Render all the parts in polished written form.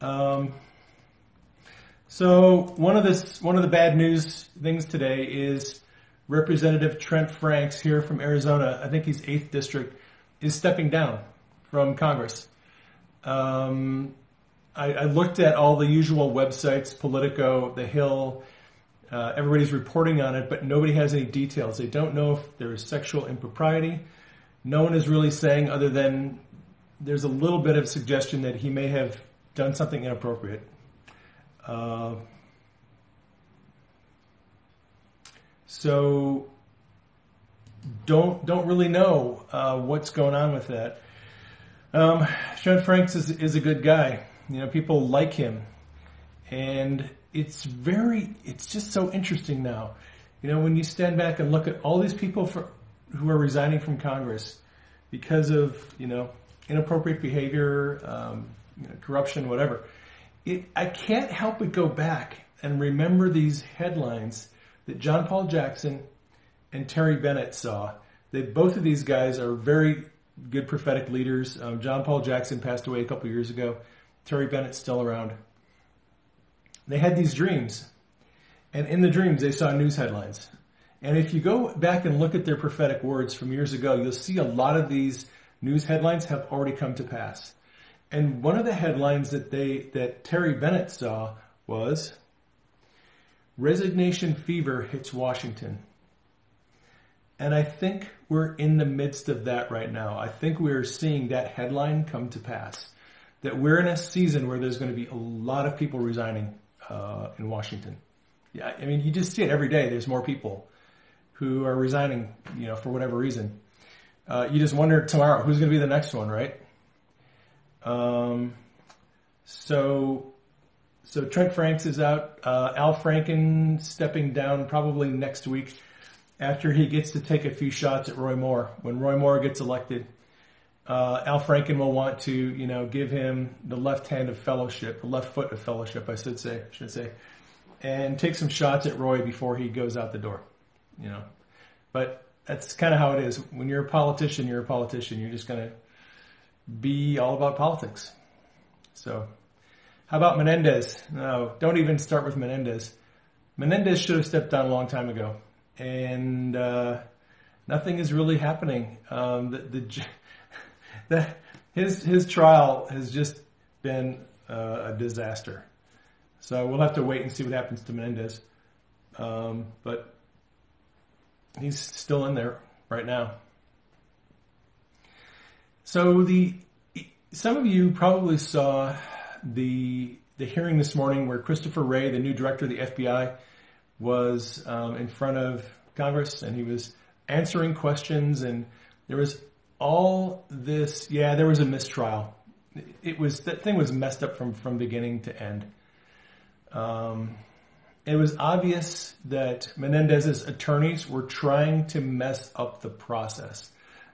So one of the bad news things today is Representative Trent Franks here from Arizona. I think he's 8th district, is stepping down from Congress. I looked at all the usual websites, Politico, The Hill. Everybody's reporting on it, but nobody has any details. They don't know if there is sexual impropriety. No one is really saying, other than there's a little bit of suggestion that he may have done something inappropriate. So don't really know what's going on with that. Trent Franks is a good guy. You know, people like him, and it's just so interesting now. You know, when you stand back and look at all these people who are resigning from Congress because of, you know, inappropriate behavior, corruption, whatever. I can't help but go back and remember these headlines that John Paul Jackson and Terry Bennett saw. Both of these guys are very good prophetic leaders. John Paul Jackson passed away a couple years ago. Terry Bennett's still around. They had these dreams, and in the dreams they saw news headlines. And if you go back and look at their prophetic words from years ago, you'll see a lot of these news headlines have already come to pass. And one of the headlines that Terry Bennett saw was, "Resignation fever hits Washington." And I think we're in the midst of that right now. I think we're seeing that headline come to pass. That we're in a season where there's going to be a lot of people resigning in Washington. Yeah, I mean, you just see it every day. There's more people who are resigning, you know, for whatever reason. You just wonder tomorrow who's going to be the next one, right? So Trent Franks is out. Al Franken stepping down probably next week after he gets to take a few shots at Roy Moore. When Roy Moore gets elected, Al Franken will want to, you know, give him the left hand of fellowship, the left foot of fellowship, I should say, and take some shots at Roy before he goes out the door, you know. But that's kind of how it is. When you're a politician, you're a politician. You're just going to be all about politics. So how about Menendez? No, don't even start with Menendez. Menendez should have stepped down a long time ago. And nothing is really happening. His trial has just been a disaster. So we'll have to wait and see what happens to Menendez. But he's still in there right now. So some of you probably saw the hearing this morning where Christopher Wray, the new director of the FBI, was in front of Congress, and he was answering questions, and there was all this. Yeah, there was a mistrial. That thing was messed up from beginning to end. It was obvious that Menendez's attorneys were trying to mess up the process.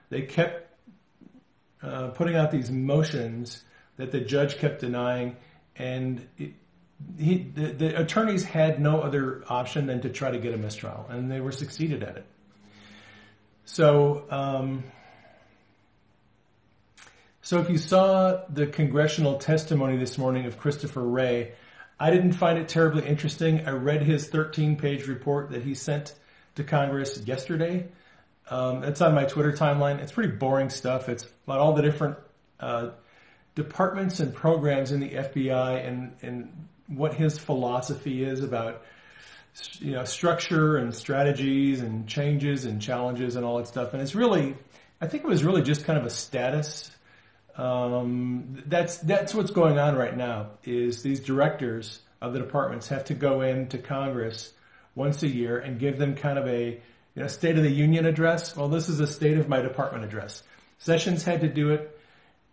They kept putting out these motions that the judge kept denying, and the attorneys had no other option than to try to get a mistrial, and they were succeeded at it. So if you saw the congressional testimony this morning of Christopher Wray, I didn't find it terribly interesting. I read his 13-page report that he sent to Congress yesterday. It's on my Twitter timeline. It's pretty boring stuff. It's about all the different departments and programs in the FBI and what his philosophy is about, you know, structure and strategies and changes and challenges and all that stuff. And it's really, I think it was really just kind of a status. That's what's going on right now, is these directors of the departments have to go into Congress once a year and give them kind of a, you know, State of the Union address. Well, this is a state of my department address. Sessions had to do it.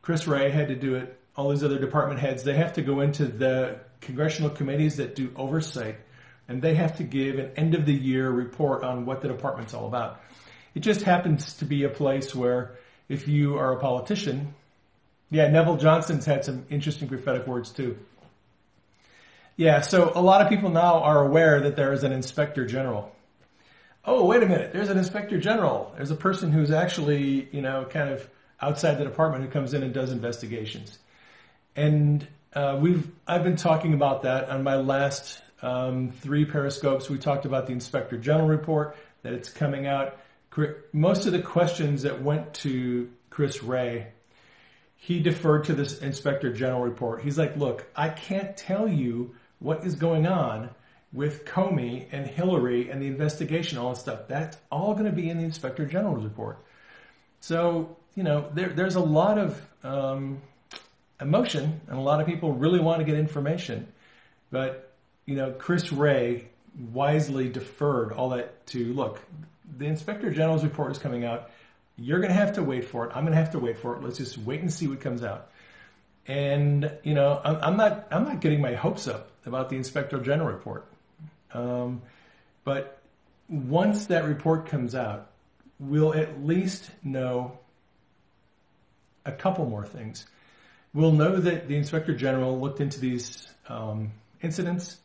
Chris Wray had to do it. All these other department heads, they have to go into the congressional committees that do oversight, and they have to give an end-of-the-year report on what the department's all about. It just happens to be a place where if you are a politician, yeah, Neville Johnson's had some interesting prophetic words too. Yeah, so a lot of people now are aware that there is an inspector general. Oh, wait a minute, there's an inspector general. There's a person who's actually, you know, kind of outside the department who comes in and does investigations. And I've been talking about that on my last 3 Periscopes. We talked about the Inspector General report, that it's coming out. Most of the questions that went to Chris Wray, he deferred to this Inspector General report. He's like, look, I can't tell you what is going on with Comey and Hillary and the investigation, all that stuff. That's all going to be in the Inspector General's report. So, there's a lot of emotion, and a lot of people really want to get information. But, Chris Wray wisely deferred all that to, look, the Inspector General's report is coming out. You're going to have to wait for it. I'm going to have to wait for it. Let's just wait and see what comes out. And, I'm not getting my hopes up about the Inspector General report. But once that report comes out, we'll at least know a couple more things. We'll know that the Inspector General looked into these incidents.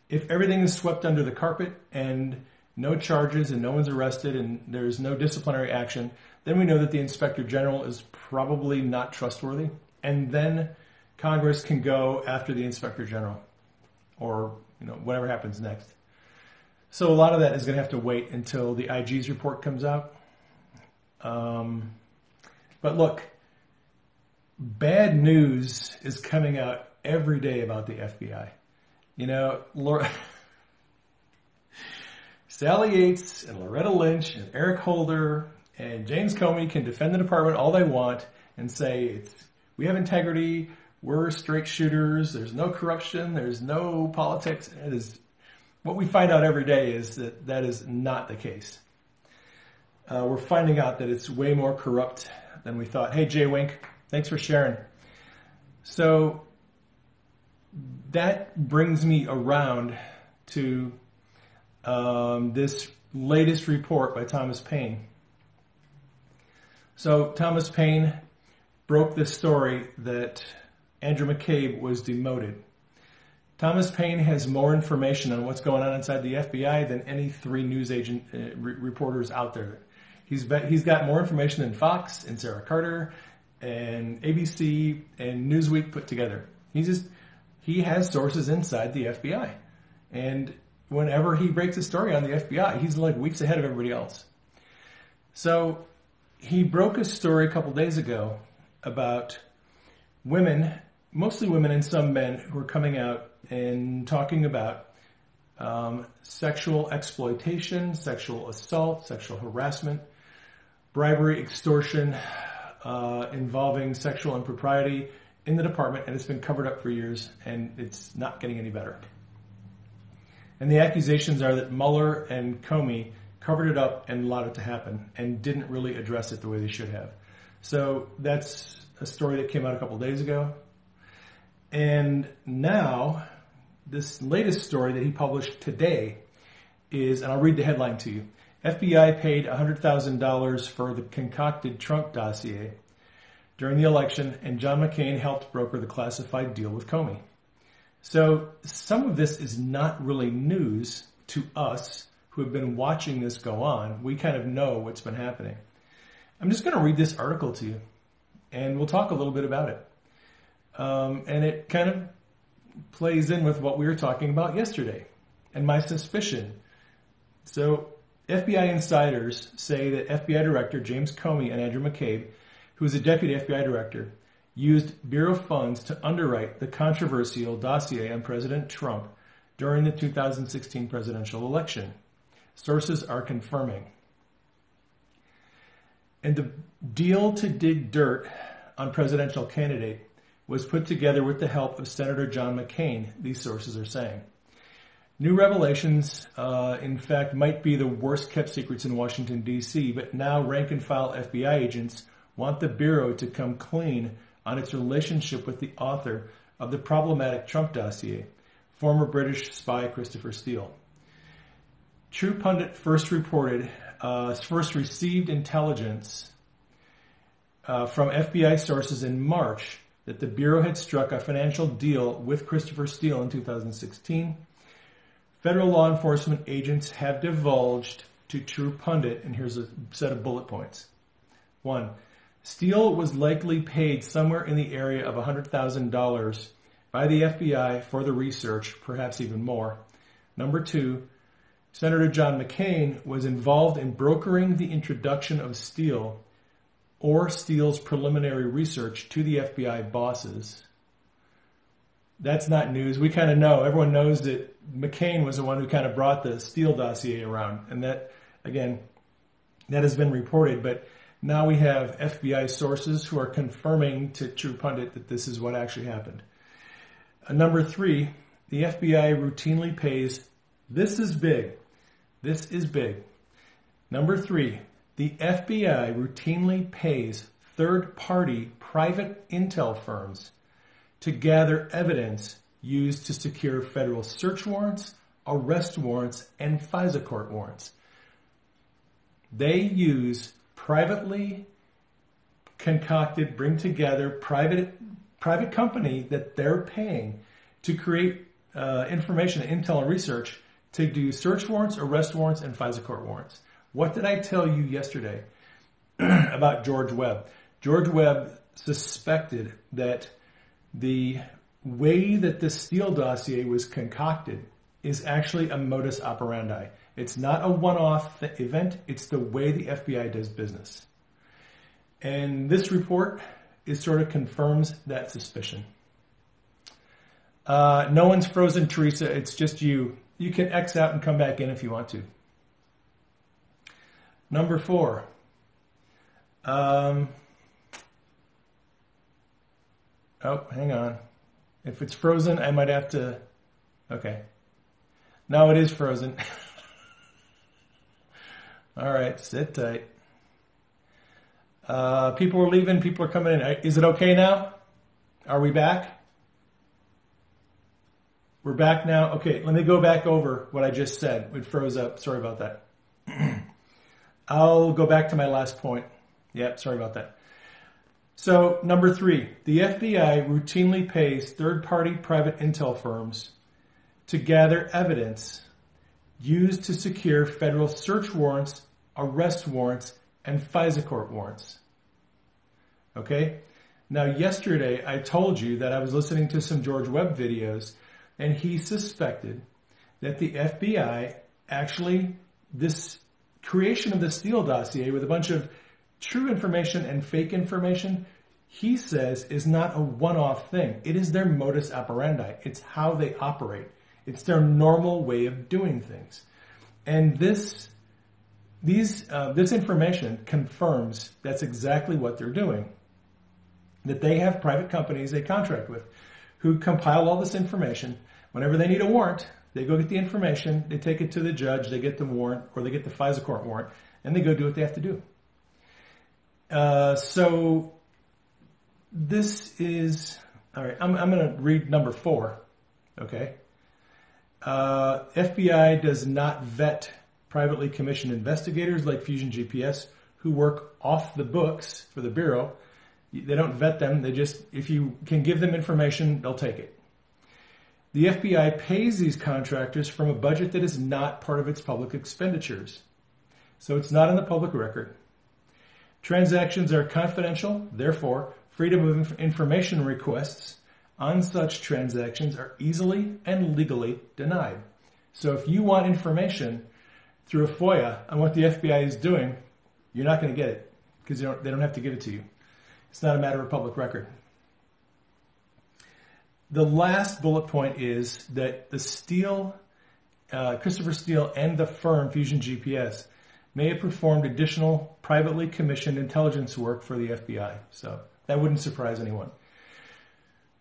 If everything is swept under the carpet and no charges and no one's arrested and there's no disciplinary action, then we know that the Inspector General is probably not trustworthy. And then Congress can go after the Inspector General or, whatever happens next. So a lot of that is going to have to wait until the IG's report comes out. But look, bad news is coming out every day about the FBI. Sally Yates and Loretta Lynch and Eric Holder and James Comey can defend the department all they want and say we have integrity, we're straight shooters, there's no corruption, there's no politics. What we find out every day is that is not the case. We're finding out that it's way more corrupt than we thought. Hey, Jay Wink, thanks for sharing. So that brings me around to this latest report by Thomas Paine. So Thomas Paine broke the story that Andrew McCabe was demoted. Thomas Paine has more information on what's going on inside the FBI than any 3 news agent reporters out there. He's got more information than Fox and Sarah Carter and ABC and Newsweek put together. He has sources inside the FBI. And whenever he breaks a story on the FBI, he's like weeks ahead of everybody else. So he broke a story a couple days ago about women, mostly women and some men, who are coming out and talking about sexual exploitation, sexual assault, sexual harassment, bribery, extortion, involving sexual impropriety in the department, and it's been covered up for years, and it's not getting any better. And the accusations are that Mueller and Comey covered it up and allowed it to happen and didn't really address it the way they should have. So that's a story that came out a couple days ago. And now, this latest story that he published today is, and I'll read the headline to you, FBI paid $100,000 for the concocted Trump dossier during the election, and John McCain helped broker the classified deal with Comey. So some of this is not really news to us who have been watching this go on. We kind of know what's been happening. I'm just going to read this article to you, and we'll talk a little bit about it. And it kind of plays in with what we were talking about yesterday and my suspicion. So FBI insiders say that FBI Director James Comey and Andrew McCabe, who is a deputy FBI director, used Bureau funds to underwrite the controversial dossier on President Trump during the 2016 presidential election. Sources are confirming. And the deal to dig dirt on presidential candidate was put together with the help of Senator John McCain, these sources are saying. New revelations, in fact, might be the worst kept secrets in Washington, D.C., but now rank and file FBI agents want the Bureau to come clean on its relationship with the author of the problematic Trump dossier, former British spy Christopher Steele. True Pundit first received intelligence from FBI sources in March that the Bureau had struck a financial deal with Christopher Steele in 2016. Federal law enforcement agents have divulged to True Pundit, and here's a set of bullet points. 1. Steele was likely paid somewhere in the area of $100,000 by the FBI for the research, perhaps even more. Number 2, Senator John McCain was involved in brokering the introduction of Steele or Steele's preliminary research to the FBI bosses. That's not news. We kind of know. Everyone knows that McCain was the one who kind of brought the Steele dossier around. And that, again, that has been reported. But now we have FBI sources who are confirming to True Pundit that this is what actually happened. Number 3, the FBI routinely pays, this is big. This is big. Number 3, the FBI routinely pays third-party private intel firms to gather evidence used to secure federal search warrants, arrest warrants, and FISA court warrants. They use privately concocted, bring together private company that they're paying to create information, intel, and research to do search warrants, arrest warrants, and FISA court warrants. What did I tell you yesterday about George Webb? George Webb suspected that the way that the Steele dossier was concocted is actually a modus operandi. It's not a one-off event. It's the way the FBI does business. And this report sort of confirms that suspicion. No one's frozen, Teresa. It's just you. You can X out and come back in if you want to. Number 4. Oh, hang on. If it's frozen, I might have to... Okay. Now it is frozen. All right, sit tight. People are leaving. People are coming in. Is it okay now? Are we back? We're back now. Okay, let me go back over what I just said. It froze up. Sorry about that. I'll go back to my last point. Yeah, sorry about that. So, number 3, the FBI routinely pays third-party private intel firms to gather evidence used to secure federal search warrants, arrest warrants, and FISA court warrants. Okay? Now, yesterday I told you that I was listening to some George Webb videos, and he suspected that the FBI actually, this creation of the Steele dossier with a bunch of true information and fake information, he says, is not a one-off thing. It is their modus operandi. It's how they operate. It's their normal way of doing things. And this information confirms that's exactly what they're doing. That they have private companies they contract with who compile all this information. Whenever they need a warrant, they go get the information, they take it to the judge, they get the warrant, or they get the FISA court warrant, and they go do what they have to do. So this is, all right, I'm going to read number 4, okay? FBI does not vet privately commissioned investigators like Fusion GPS who work off the books for the Bureau. They don't vet them. They just, if you can give them information, they'll take it. The FBI pays these contractors from a budget that is not part of its public expenditures. So it's not in the public record. Transactions are confidential, therefore, freedom of information requests on such transactions are easily and legally denied. So if you want information through a FOIA on what the FBI is doing, you're not going to get it because they don't have to give it to you. It's not a matter of public record. The last bullet point is that the Steele, Christopher Steele and the firm Fusion GPS may have performed additional privately commissioned intelligence work for the FBI. So that wouldn't surprise anyone.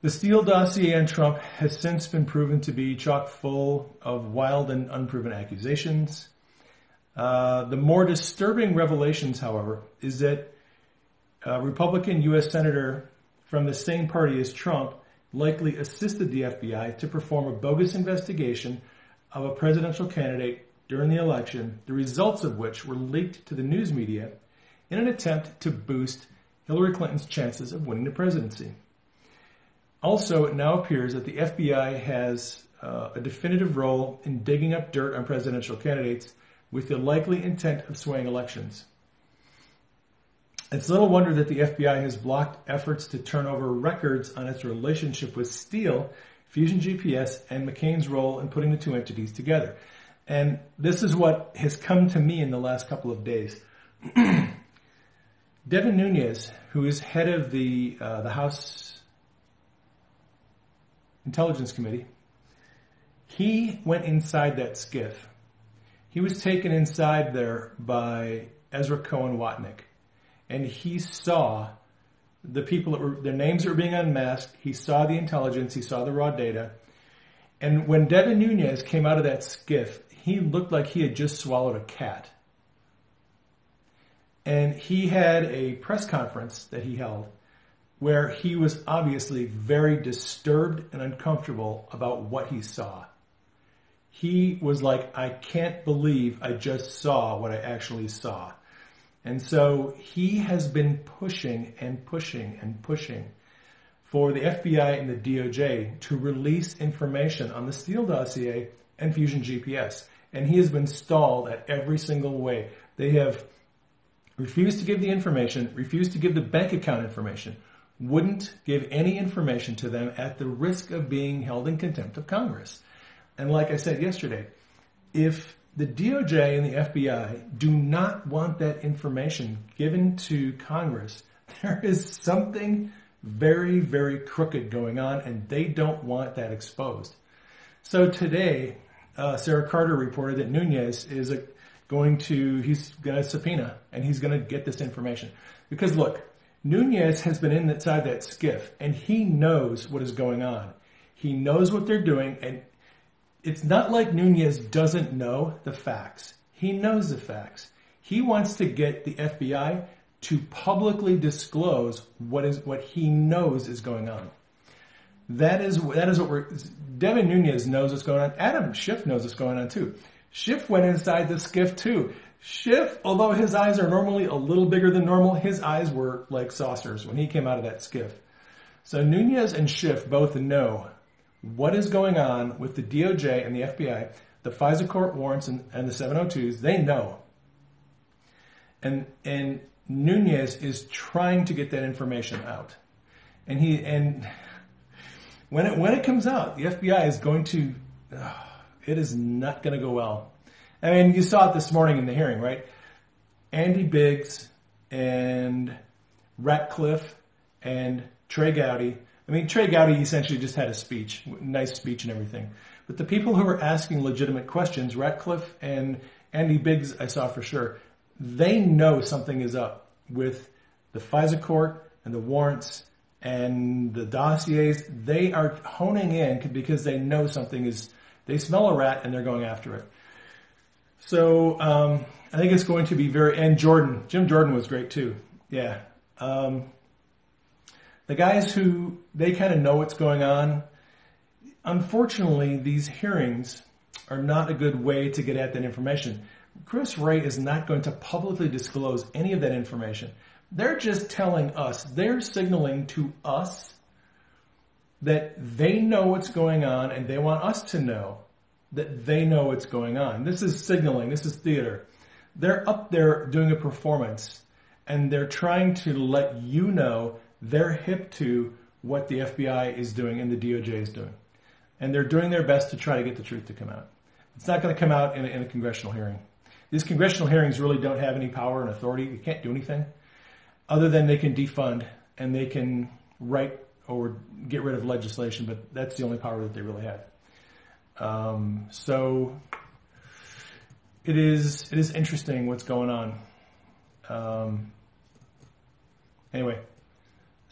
The Steele dossier on Trump has since been proven to be chock full of wild and unproven accusations. The more disturbing revelations, however, is that a Republican U.S. Senator from the same party as Trump likely assisted the FBI to perform a bogus investigation of a presidential candidate during the election, the results of which were leaked to the news media in an attempt to boost Hillary Clinton's chances of winning the presidency. Also, it now appears that the FBI has a definitive role in digging up dirt on presidential candidates with the likely intent of swaying elections. It's little wonder that the FBI has blocked efforts to turn over records on its relationship with Steele, Fusion GPS, and McCain's role in putting the two entities together. And this is what has come to me in the last couple of days. Devin Nunes, who is head of the House Intelligence Committee, he went inside that skiff. He was taken inside there by Ezra Cohen Watnick. And he saw the people that were, their names were being unmasked. He saw the intelligence. He saw the raw data. And when Devin Nunes came out of that skiff, he looked like he had just swallowed a cat. And he had a press conference that he held where he was obviously very disturbed and uncomfortable about what he saw. He was like, I can't believe I just saw what I actually saw. And so he has been pushing and pushing and pushing for the FBI and the DOJ to release information on the Steele dossier and Fusion GPS. And he has been stalled at every single way. They have refused to give the information, refused to give the bank account information, wouldn't give any information to them at the risk of being held in contempt of Congress. And like I said yesterday, if the DOJ and the FBI do not want that information given to Congress, there is something very, very crooked going on, and they don't want that exposed. So today, Sarah Carter reported that Nunes is going to subpoena, and he's going to get this information. Because look, Nunes has been inside that skiff, and he knows what is going on. He knows what they're doing, and it's not like Nunes doesn't know the facts. He knows the facts. He wants to get the FBI to publicly disclose what he knows is going on. That is what Devin Nunes knows what's going on. Adam Schiff knows what's going on too. Schiff went inside the skiff too. Schiff, although his eyes are normally a little bigger than normal, his eyes were like saucers when he came out of that skiff. So Nunes and Schiff both know what is going on with the DOJ and the FBI, the FISA court warrants and the 702s. They know. And Nunes is trying to get that information out. And when it comes out, the FBI is going to, it is not going to go well. I mean, you saw it this morning in the hearing, right? Andy Biggs and Ratcliffe and Trey Gowdy. I mean, Trey Gowdy essentially just had a speech, nice speech and everything. But the people who were asking legitimate questions, Ratcliffe and Andy Biggs, I saw for sure, they know something is up with the FISA court and the warrants and the dossiers. They are honing in because they know something is, they smell a rat and they're going after it. So I think it's going to be and Jim Jordan was great too. Yeah. The guys who, they kind of know what's going on. Unfortunately, these hearings are not a good way to get at that information. Chris Wray is not going to publicly disclose any of that information. They're just telling us, they're signaling to us that they know what's going on and they want us to know that they know what's going on. This is signaling, this is theater. They're up there doing a performance and they're trying to let you know they're hip to what the FBI is doing and the DOJ is doing. And they're doing their best to try to get the truth to come out. It's not going to come out in a congressional hearing. These congressional hearings really don't have any power and authority. You can't do anything other than they can defund and they can write or get rid of legislation, but that's the only power that they really have. So it is interesting what's going on. Anyway.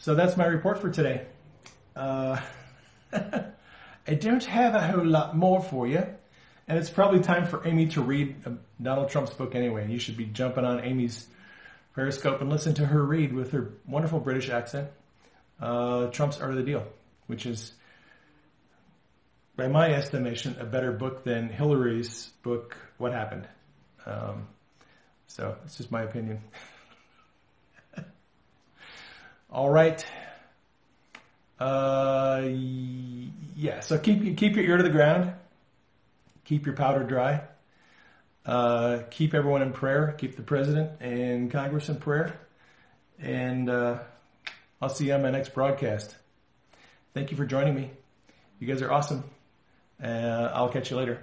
So that's my report for today. I don't have a whole lot more for you. And it's probably time for Amy to read Donald Trump's book anyway. You should be jumping on Amy's Periscope and listen to her read with her wonderful British accent, Trump's Art of the Deal, which is, by my estimation, a better book than Hillary's book, What Happened. So it's just my opinion. All right. Yeah, so keep your ear to the ground. Keep your powder dry. Keep everyone in prayer. Keep the president and Congress in prayer. And I'll see you on my next broadcast. Thank you for joining me. You guys are awesome. I'll catch you later.